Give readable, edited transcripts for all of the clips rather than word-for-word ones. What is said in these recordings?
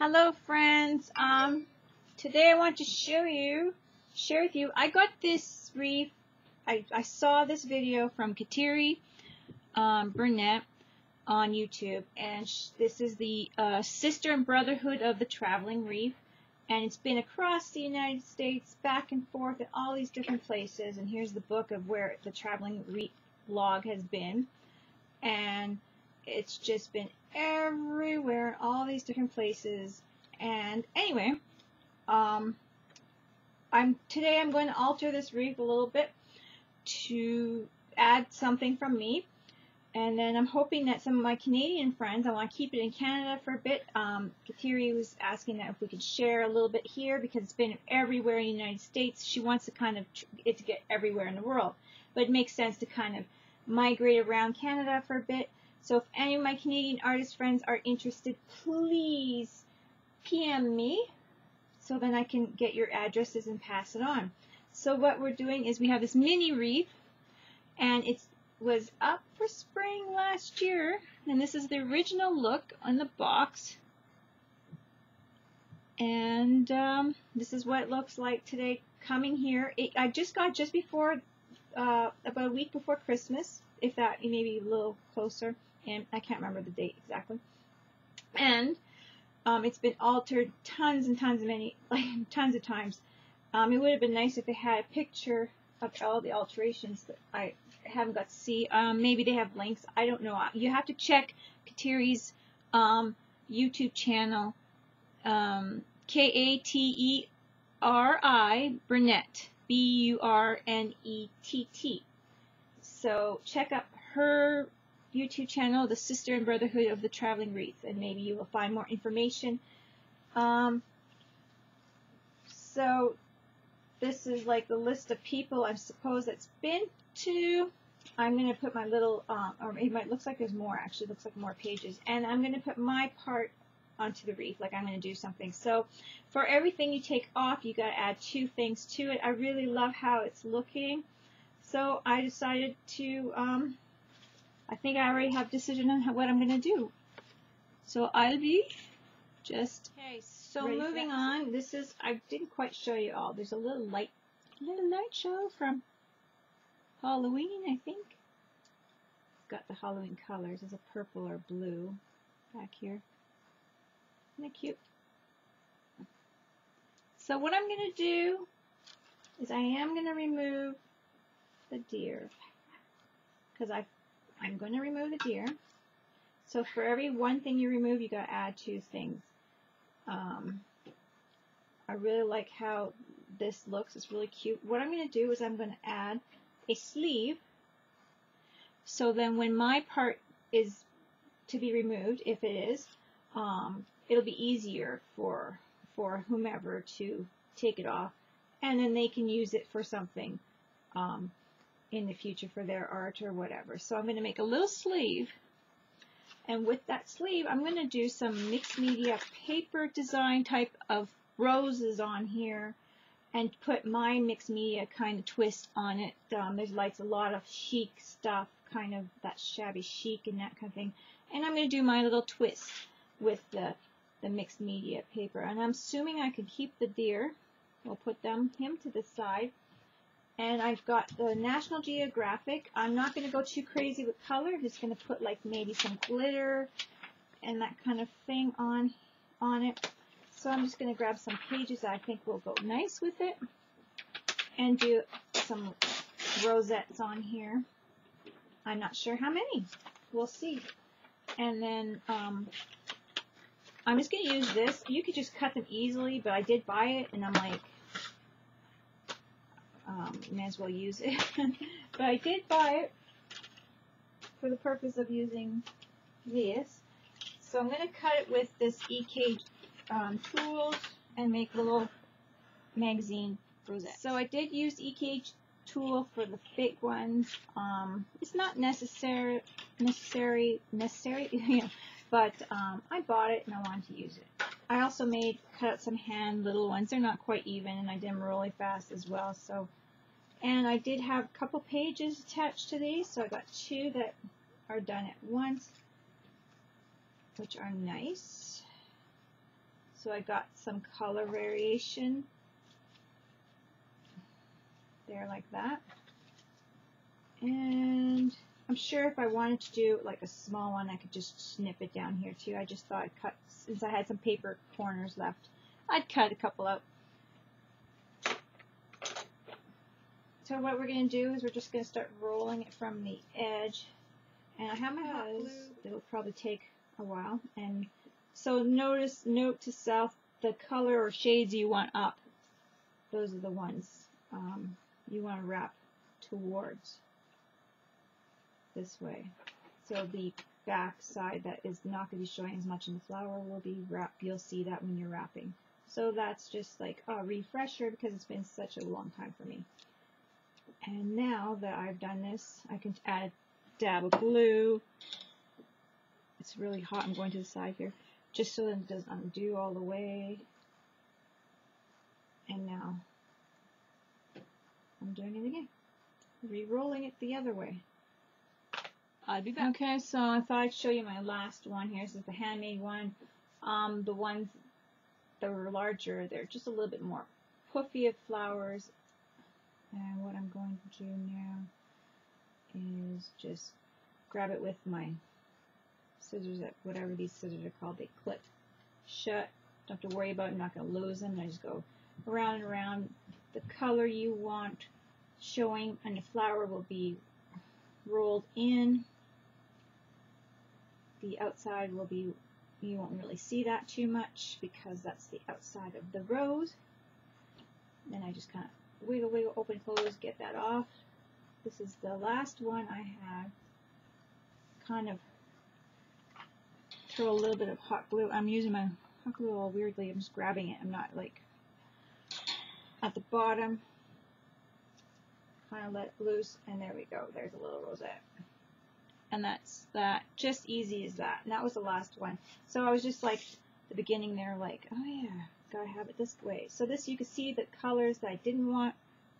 Hello friends, today I want to share with you, I got this wreath, I saw this video from Kateri Barrette on YouTube, and this is the Sister and Brotherhood of the Traveling Wreath, and it's been across the United States, back and forth in all these different places, and here's the book of where the Traveling Wreath log has been, and it's just been everywhere in all these different places. And anyway, today I'm going to alter this wreath a little bit to add something from me, and then I'm hoping that some of my Canadian friends, I want to keep it in Canada for a bit. Kateri was asking that if we could share a little bit here because it's been everywhere in the United States. She wants to kind of it to get everywhere in the world, but it makes sense to kind of migrate around Canada for a bit. So if any of my Canadian artist friends are interested, please PM me so then I can get your addresses and pass it on. So what we're doing is we have this mini wreath, and it was up for spring last year, and this is the original look on the box, and this is what it looks like today coming here. I just got just before about a week before Christmas, if that, maybe a little closer, and I can't remember the date exactly. And it's been altered tons of times. It would have been nice if it had a picture of all the alterations that I haven't got to see. Maybe they have links. I don't know. You have to check Kateri's YouTube channel, Kateri Barrette, Burrett. So check out her YouTube channel, the Sister and Brotherhood of the Traveling Wreath, and maybe you will find more information. So this is like the list of people I suppose that's been to. I'm going to put my little, or it might looks like there's more, actually looks like more pages, and I'm going to put my part onto the wreath, like I'm going to do something. So for everything you take off, you got to add 2 things to it. I really love how it's looking, so I decided to I think I already have a decision on what I'm going to do. So I'll be just so moving on. This is, I didn't quite show you all. There's a little light show from Halloween, I think. It's got the Halloween colors. There's a purple or blue back here. Isn't that cute? So what I'm going to do is I am going to remove the deer, because I'm going to remove the deer. So for every one thing you remove, you got to add 2 things. I really like how this looks. It's really cute. What I'm going to do is I'm going to add a sleeve. So then when my part is to be removed, if it is, it'll be easier for whomever to take it off, and then they can use it for something in the future for their art or whatever. So I'm going to make a little sleeve, and with that sleeve I'm going to do some mixed media paper design type of roses on here and put my mixed media kind of twist on it. There's like a lot of chic stuff, kind of that shabby chic and that kind of thing, and I'm going to do my little twist with the mixed media paper, and I'm assuming I can keep the deer. We'll put him to the side. And I've got the National Geographic. I'm not going to go too crazy with color. I'm just going to put like maybe some glitter and that kind of thing on it. So I'm just going to grab some pages that I think will go nice with it and do some rosettes on here. I'm not sure how many. We'll see. And then I'm just going to use this. You could just cut them easily, but I did buy it, and I'm like, may as well use it. But I did buy it for the purpose of using this. So I'm going to cut it with this EK tools and make little magazine rosettes. So I did use EK tool for the big ones. It's not necessary, but I bought it and I wanted to use it. I also cut out some hand little ones. They're not quite even, and I did them really fast as well. So, and I did have a couple pages attached to these, so I got 2 that are done at once, which are nice. So I got some color variation there like that. And I'm sure if I wanted to do like a small one, I could just snip it down here too. I just thought I'd cut, since I had some paper corners left, I'd cut a couple out. So what we're going to do is we're just going to start rolling it from the edge. And I have my hot glue. It'll probably take a while. And so note to self, the color or shades you want up, those are the ones you want to wrap towards this way. So the back side that is not going to be showing as much in the flower will be wrapped. You'll see that when you're wrapping. So that's just like a refresher because it's been such a long time for me. And now that I've done this, I can add a dab of glue. It's really hot. I'm going to the side here, just so that it doesn't undo all the way. And now I'm doing it again, re-rolling it the other way. I'll be back. Okay, so I thought I'd show you my last one here. This is the handmade one. The ones that were larger, they're just a little bit more puffy of flowers. And what I'm going to do now is just grab it with my scissors, whatever these scissors are called. They clip shut. Don't have to worry about it. I'm not going to lose them. I just go around and around. The color you want showing and the flower will be rolled in. The outside will be, you won't really see that too much because that's the outside of the rose. Then I just kind of wiggle, wiggle, open, close, get that off. This is the last one I have. Kind of throw a little bit of hot glue. I'm using my hot glue all weirdly. I'm just grabbing it. I'm not like at the bottom. Kind of let it loose, and there we go. There's a little rosette. And that's that. Just easy as that. And that was the last one. So I was just like, the beginning there, like, oh yeah, gotta have it this way. So this, you can see the colors that I didn't want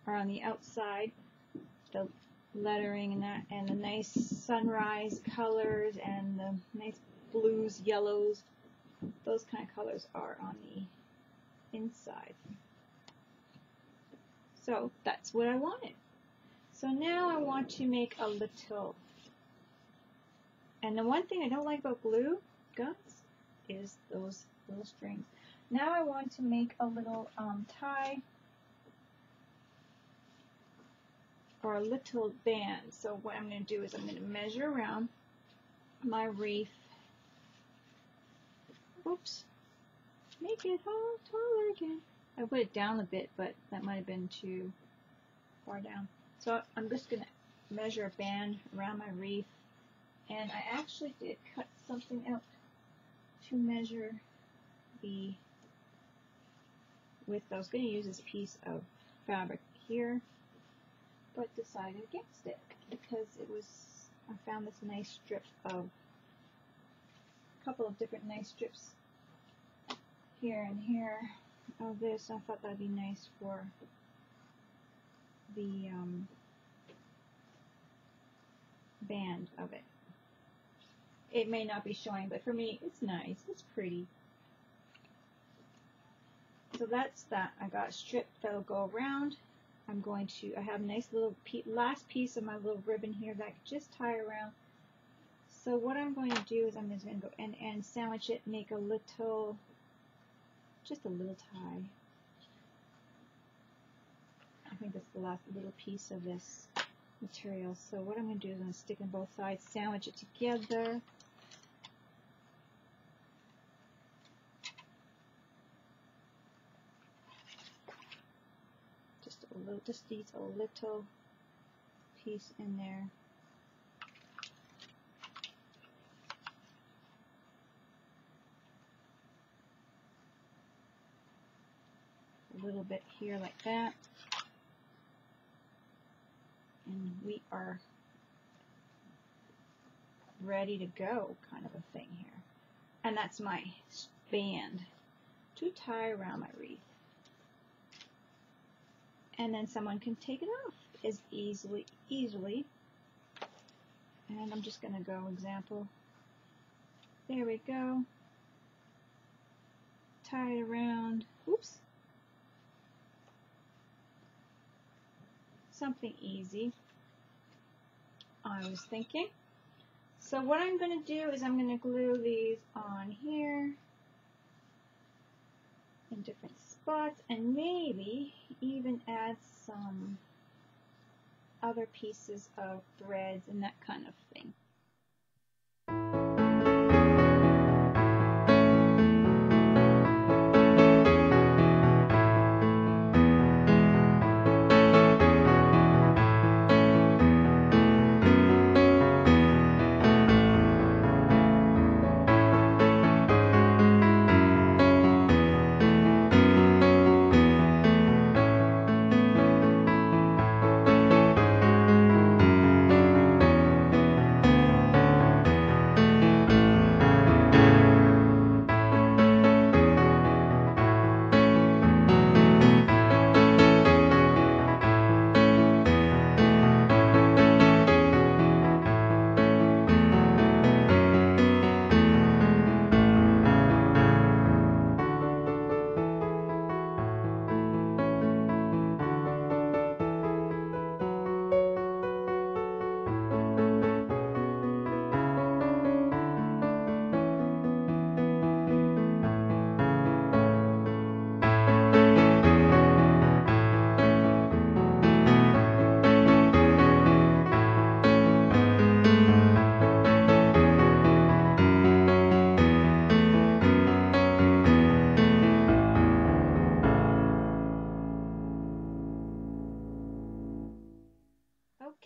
are on the outside. The lettering and that, and the nice sunrise colors and the nice blues, yellows. Those kind of colors are on the inside. So that's what I wanted. So now I want to make a little, and the one thing I don't like about glue guns is those little strings. Now I want to make a little tie or a little band. So what I'm going to do is I'm going to measure around my wreath. Oops. Make it taller again. I put it down a bit, but that might have been too far down. So I'm just going to measure a band around my wreath. And I actually did cut something out to measure the width. I was going to use this piece of fabric here, but decided against it because it was, I found this nice strip of, a couple of different nice strips here and here of this. I thought that'd be nice for the band of it. It may not be showing, but for me, it's nice. It's pretty. So that's that. I got a strip that'll go around. I'm going to, I have a nice little last piece of my little ribbon here that I can just tie around. So what I'm going to do is I'm just going to go and sandwich it, make a little, just a little tie. I think that's the last little piece of this material. So what I'm going to do is I'm going to stick on both sides, sandwich it together. Just needs a little piece in there. A little bit here like that. And we are ready to go, kind of a thing here. And that's my band to tie around my wreath. And then someone can take it off as easily. And I'm just going to go example. There we go. tie it around, oops, something easy, I was thinking. So what I'm going to do is I'm going to glue these on here in different spots and maybe even add some other pieces of threads and that kind of thing.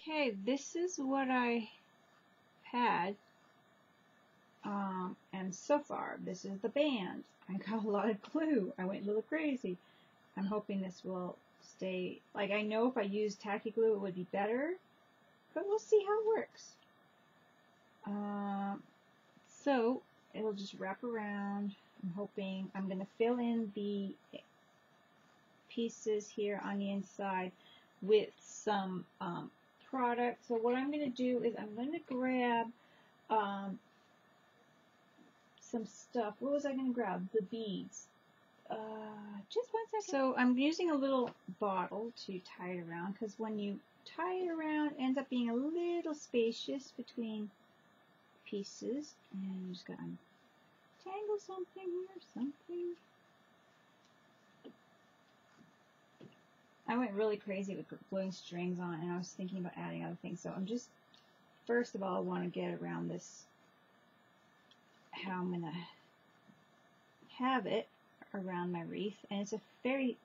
Okay, this is what I had, and so far this is the band. I got a lot of glue. I went a little crazy. I'm hoping this will stay, like I know if I use tacky glue it would be better, but we'll see how it works. So it'll just wrap around. I'm hoping I'm going to fill in the pieces here on the inside with some product. So what I'm going to do is I'm going to grab some stuff. What was I going to grab? The beads. Just one second. So I'm using a little bottle to tie it around because when you tie it around it ends up being a little spacious between pieces. And I'm just going to tangle something here, something. I went really crazy with gluing strings on, and I was thinking about adding other things. So I'm just, first of all, I want to get around this, how I'm going to have it around my wreath. And it's a very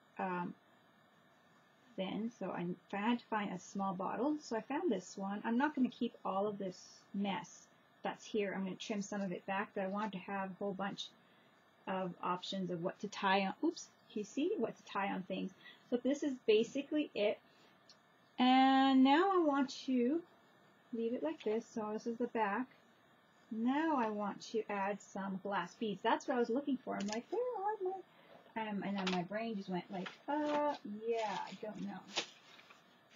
thin, so I had to find a small bottle. So I found this one. I'm not going to keep all of this mess that's here. I'm going to trim some of it back, but I wanted to have a whole bunch of options of what to tie on. Oops, you see what to tie on things. So this is basically it. And now I want to leave it like this. So this is the back. Now I want to add some glass beads. That's what I was looking for. I'm like, where are my... and then my brain just went like, yeah, I don't know.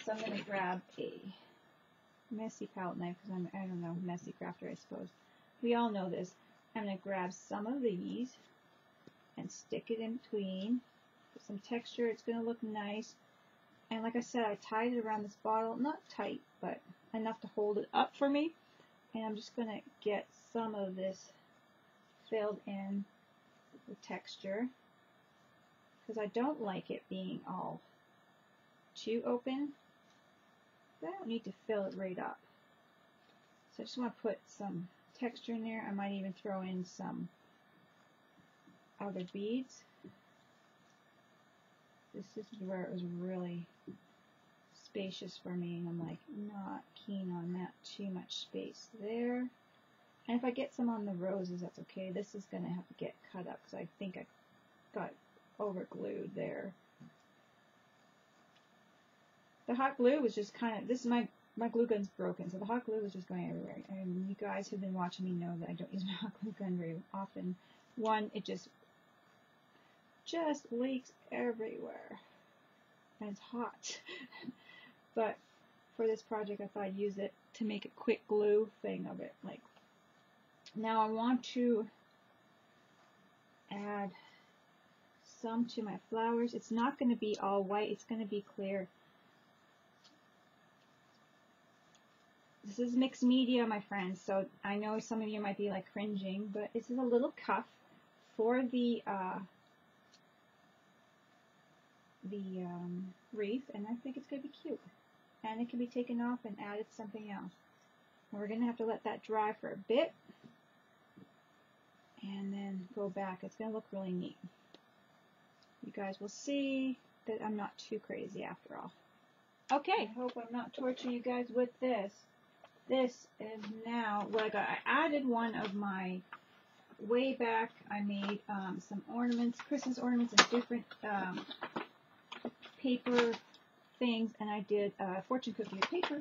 So I'm going to grab a messy palette knife because I'm, I don't know, messy crafter, I suppose. We all know this. I'm going to grab some of these and stick it in between. Put some texture. It's going to look nice. And like I said, I tied it around this bottle. Not tight, but enough to hold it up for me. And I'm just going to get some of this filled in with texture because I don't like it being all too open. But I don't need to fill it right up. So I just want to put some texture in there. I might even throw in some other beads. This is where it was really spacious for me, and I'm like not keen on that too much space there. And if I get some on the roses, that's okay. This is going to have to get cut up because I think I got over glued there. The hot glue was just kind of, this is my glue gun's broken, so the hot glue was just going everywhere. And you guys who've been watching me know that I don't use my hot glue gun very often. One, it just leaks everywhere. And it's hot. But for this project, I thought I'd use it to make a quick glue thing of it. Like, now I want to add some to my flowers. It's not going to be all white. It's going to be clear. This is mixed media, my friends, so I know some of you might be like cringing, but this is a little cuff for the wreath, and I think it's going to be cute. And it can be taken off and added to something else. And we're going to have to let that dry for a bit, and then go back. It's going to look really neat. You guys will see that I'm not too crazy after all. Okay, I hope I'm not torturing you guys with this. This is now what I got. I added one of my, way back, I made some ornaments, Christmas ornaments, and different paper things, and I did a fortune cookie of paper.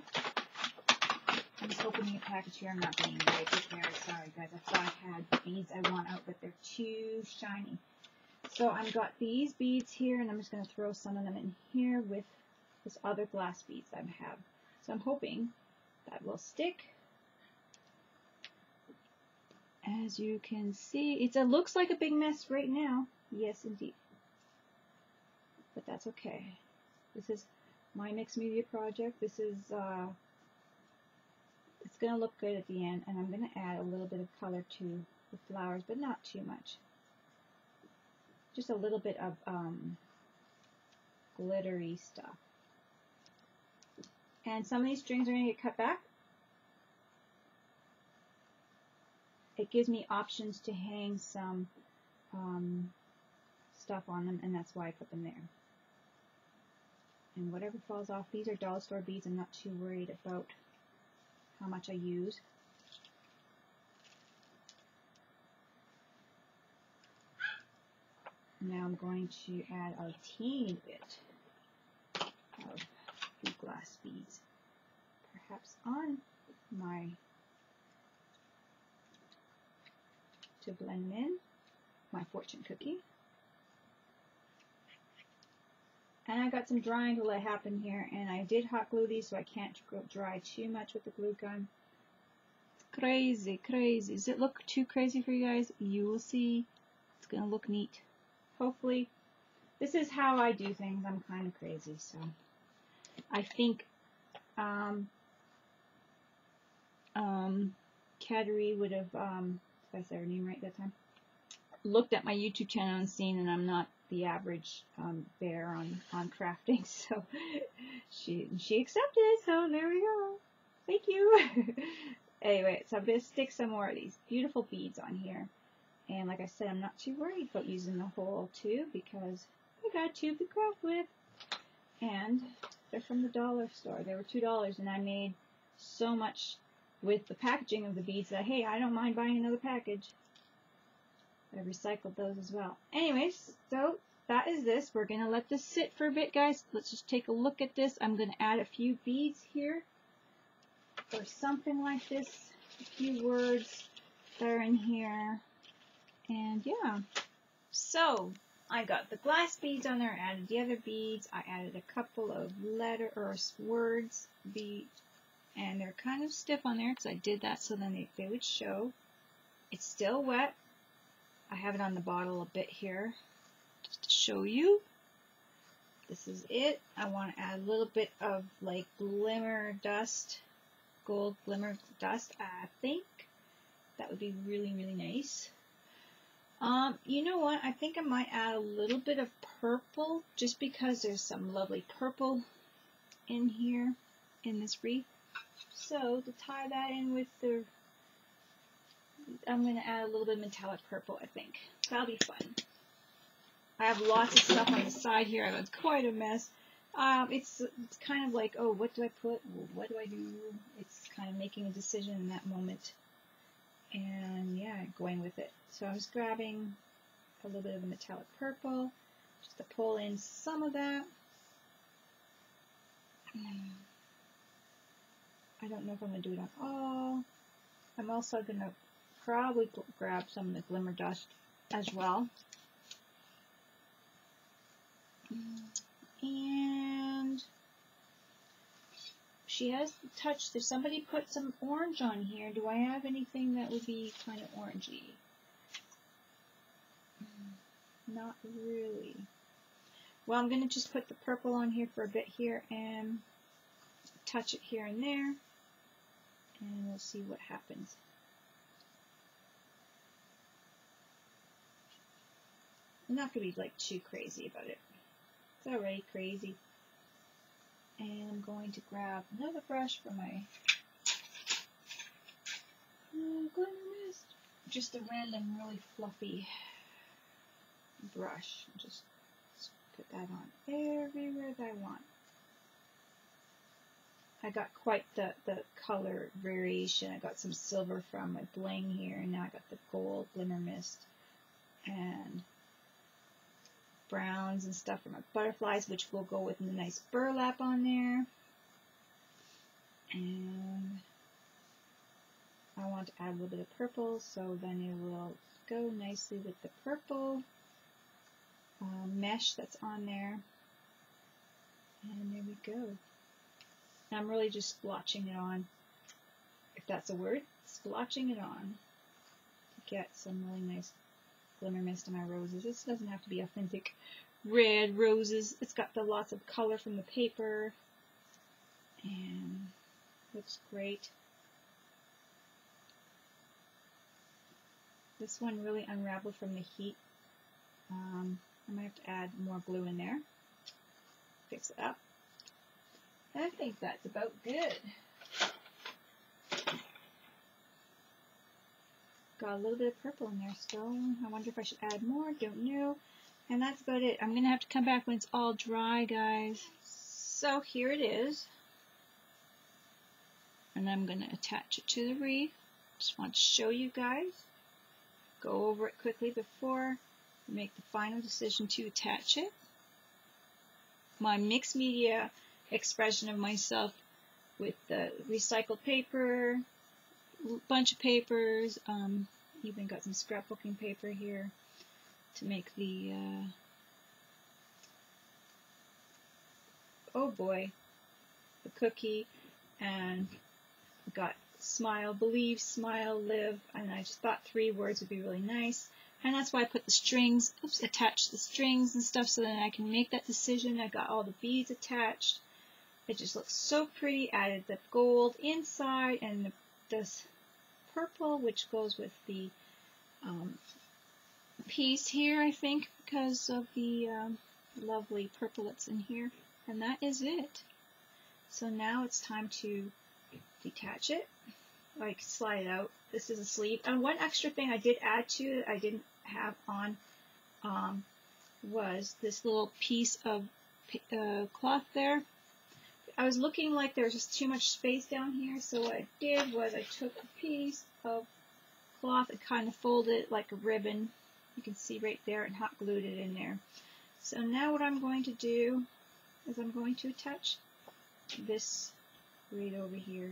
I'm just opening a package here. I'm not being very prepared. Sorry, guys. I thought I had beads I want out, but they're too shiny. So I've got these beads here, and I'm just going to throw some of them in here with this other glass beads I have. So I'm hoping that will stick. As you can see, it looks like a big mess right now. Yes, indeed. But that's okay. This is my mixed media project. This is, it's going to look good at the end, and I'm going to add a little bit of color to the flowers, but not too much. Just a little bit of glittery stuff. And some of these strings are going to get cut back. It gives me options to hang some stuff on them, and that's why I put them there. And whatever falls off, these are dollar store beads. I'm not too worried about how much I use. Now I'm going to add a teeny bit of the glass beads, perhaps on my, to blend in my fortune cookie. And I got some drying to let happen here, and I did hot glue these so I can't dry too much with the glue gun. It's crazy, crazy. Does it look too crazy for you guys? You will see. It's going to look neat. Hopefully. This is how I do things. I'm kind of crazy, so I think Kateri would have, if I said her name right that time, looked at my YouTube channel and seen, and I'm not the average bear on crafting, so she accepted it, so there we go. Thank you. Anyway, so I'm going to stick some more of these beautiful beads on here. And like I said, I'm not too worried about using the whole tube because I got a tube to craft with. And they're from the dollar store. They were $2, and I made so much with the packaging of the beads that, hey, I don't mind buying another package. I recycled those as well. Anyways, so that is this. We're going to let this sit for a bit, guys. Let's just take a look at this. I'm going to add a few beads here or something like this. A few words that are in here. And yeah. So I got the glass beads on there. I added the other beads. I added a couple of letter or words beads. And they're kind of stiff on there because I did that so then they would show. It's still wet. I have it on the bottle a bit here just to show you. This is it. I want to add a little bit of like glimmer dust, gold glimmer dust. I think that would be really, really nice. You know what? I think I might add a little bit of purple just because there's some lovely purple in here in this wreath. So to tie that in with the, I'm going to add a little bit of metallic purple, I think. That'll be fun. I have lots of stuff on the side here. I have quite a mess. It's kind of like, oh, what do I put? What do I do? It's kind of making a decision in that moment. And yeah, going with it. So I'm just grabbing a little bit of the metallic purple just to pull in some of that. I don't know if I'm going to do it on all. I'm also going to probably grab some of the glimmer dust as well. And she has touched, if somebody put some orange on here, do I have anything that would be kind of orangey? Not really. Well, I'm going to just put the purple on here for a bit here and touch it here and there, and we'll see what happens. I'm not going to be like too crazy about it. It's already crazy. And I'm going to grab another brush for my glimmer mist. Just a random, really fluffy brush. Just put that on everywhere that I want. I got quite the color variation. I got some silver from my bling here, and now I got the gold glimmer mist and browns and stuff for my butterflies, which will go with the nice burlap on there. And I want to add a little bit of purple, so then it will go nicely with the purple mesh that's on there. And there we go. I'm really just splotching it on, if that's a word, splotching it on to get some really nice glimmer mist on my roses. This doesn't have to be authentic red roses. It's got the lots of color from the paper and looks great. This one really unraveled from the heat. I might have to add more glue in there. Fix it up. I think that's about good. Got a little bit of purple in there still. I wonder if I should add more. Don't know. And that's about it. I'm going to have to come back when it's all dry, guys. So here it is. And I'm going to attach it to the wreath. Just want to show you guys. Go over it quickly before you make the final decision to attach it. My mixed media expression of myself with the recycled paper, bunch of papers, even got some scrapbooking paper here to make the oh boy, the cookie, and got smile, believe, smile, live, and I just thought 3 words would be really nice, and that's why I put the strings, attached the strings and stuff so that I can make that decision. I got all the beads attached. It just looks so pretty. Added the gold inside and this purple, which goes with the piece here, I think, because of the lovely purple that's in here. And that is it. So now it's time to detach it, like slide it out. This is a sleeve. And one extra thing I did add to that I didn't have on was this little piece of cloth there. I was looking like there was just too much space down here, so what I did was I took a piece of cloth and kind of folded it like a ribbon. You can see right there, and hot glued it in there. So now what I'm going to do is I'm going to attach this right over here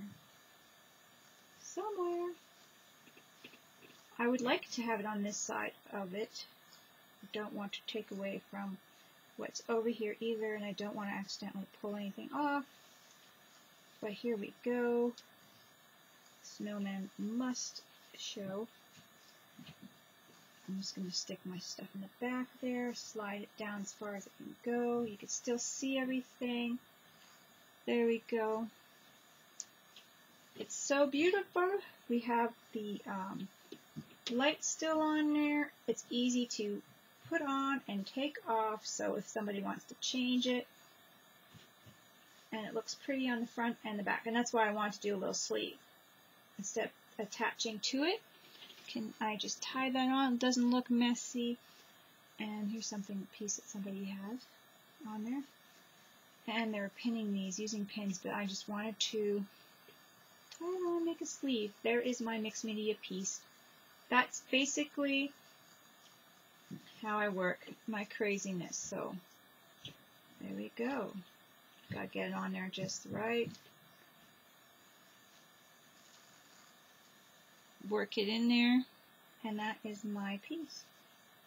somewhere. I would like to have it on this side of it. I don't want to take away from what's over here either, and I don't want to accidentally pull anything off. But here we go. Snowman must show. I'm just going to stick my stuff in the back there, slide it down as far as it can go. You can still see everything. There we go. It's so beautiful. We have the light still on there. It's easy to put on and take off, so if somebody wants to change it, and it looks pretty on the front and the back, and that's why I want to do a little sleeve instead of attaching to it. Can I just tie that on? It doesn't look messy. And here's something, a piece that somebody has on there, and they're pinning these using pins, but I just wanted to tie it on, make a sleeve. There is my mixed media piece. That's basically how I work my craziness. So there we go. Gotta get it on there just right. Work it in there, and that is my piece.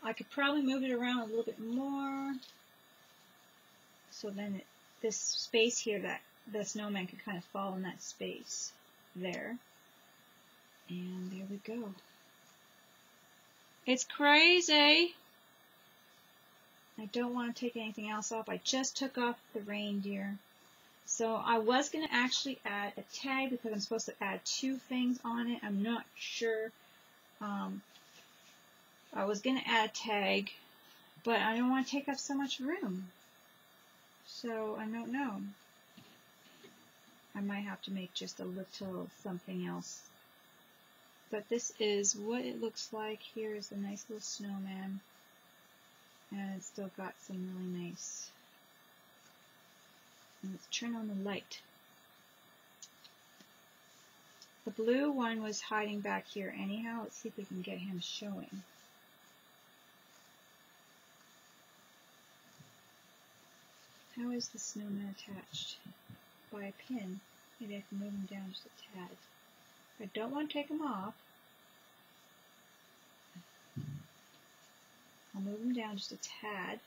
I could probably move it around a little bit more, so then this space here, that the snowman could kind of fall in that space there. And there we go. It's crazy. I don't want to take anything else off. I just took off the reindeer. So I was going to actually add a tag because I'm supposed to add 2 things on it. I'm not sure. I was going to add a tag, but I don't want to take up so much room. So I don't know. I might have to make just a little something else. But this is what it looks like. Here is a nice little snowman. And it's still got some really nice. And let's turn on the light. The blue one was hiding back here anyhow. Let's see if we can get him showing. How is the snowman attached? By a pin. Maybe I can move him down just a tad. I don't want to take him off. I'll move him down just a tad.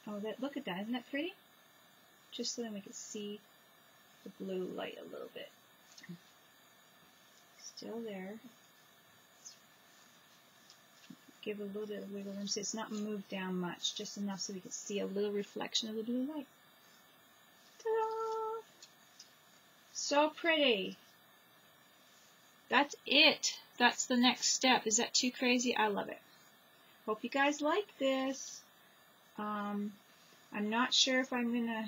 Oh, look at that. Isn't that pretty? Just so that we can see the blue light a little bit. Still there. Give a little bit of wiggle room so it's not moved down much, just enough so we can see a little reflection of the blue light. Ta-da! So pretty. That's it. That's the next step. Is that too crazy? I love it. Hope you guys like this. I'm not sure if I'm going to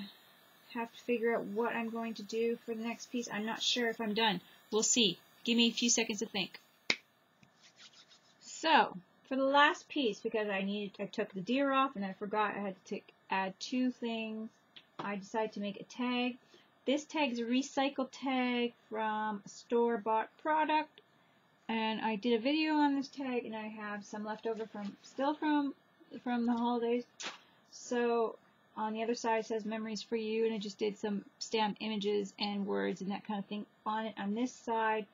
have to figure out what I'm going to do for the next piece. I'm not sure if I'm done. We'll see. Give me a few seconds to think. So, for the last piece, because I took the deer off and I forgot I had to add 2 things, I decided to make a tag. This tag is a recycled tag from a store-bought product, and I did a video on this tag, and I have some left over from the holidays. So on the other side it says memories for you, and I just did some stamped images and words and that kind of thing on it. On this side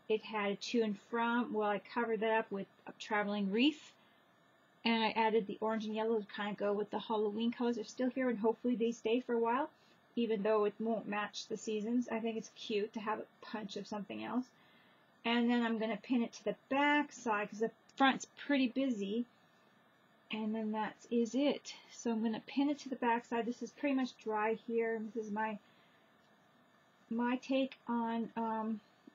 it had a to and from. Well, I covered that up with a traveling wreath, and I added the orange and yellow to kind of go with the Halloween colors. They're still here, and hopefully they stay for a while, even though it won't match the seasons. I think it's cute to have a punch of something else. And then I'm going to pin it to the back side because the front's pretty busy. And then that is it. So I'm going to pin it to the back side. This is pretty much dry here. This is my take on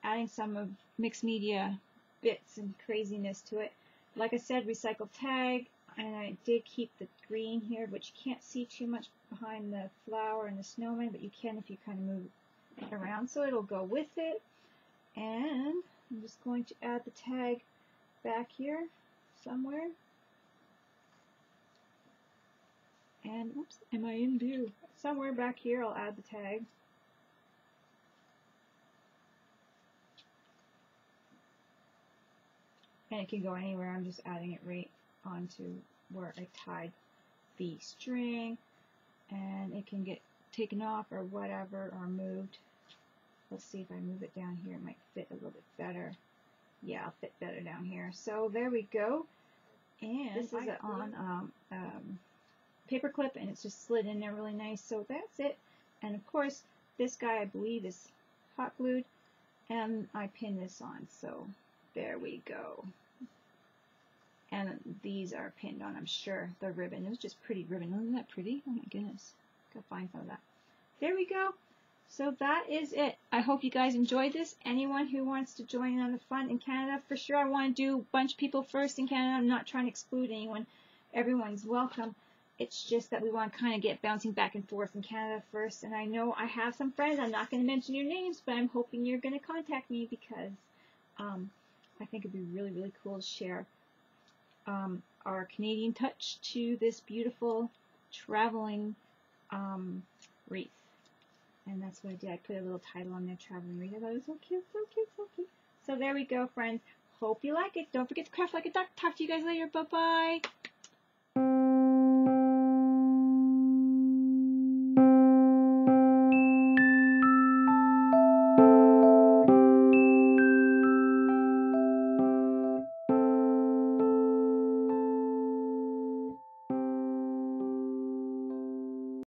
adding some of mixed media bits and craziness to it. Like I said, recycled tag, and I did keep the green here, which you can't see too much behind the flower and the snowman, but you can if you kind of move it around, so it'll go with it. And I'm just going to add the tag back here somewhere. And, oops, am I in view? Somewhere back here I'll add the tag. And it can go anywhere. I'm just adding it right onto where I tied the string. And it can get taken off or whatever, or moved. Let's see if I move it down here. It might fit a little bit better. Yeah, it'll fit better down here. So there we go. And this is on paper clip, and it's just slid in there really nice. So that's it. And of course, this guy I believe is hot glued, and I pinned this on. So there we go. And these are pinned on, I'm sure. The ribbon. It was just pretty ribbon. Isn't that pretty? Oh my goodness. Gotta find some of that. There we go. So that is it. I hope you guys enjoyed this. Anyone who wants to join in on the fun in Canada, for sure I want to do a bunch of people first in Canada. I'm not trying to exclude anyone. Everyone's welcome. It's just that we want to kind of get bouncing back and forth in Canada first. And I know I have some friends. I'm not going to mention your names, but I'm hoping you're going to contact me because I think it'd be really, really cool to share our Canadian touch to this beautiful traveling wreath. And that's what I did. I put a little title on there, Traveling Wreath. I thought it was so cute, so cute, so cute. So there we go, friends. Hope you like it. Don't forget to craft like a duck. Talk to you guys later. Bye-bye.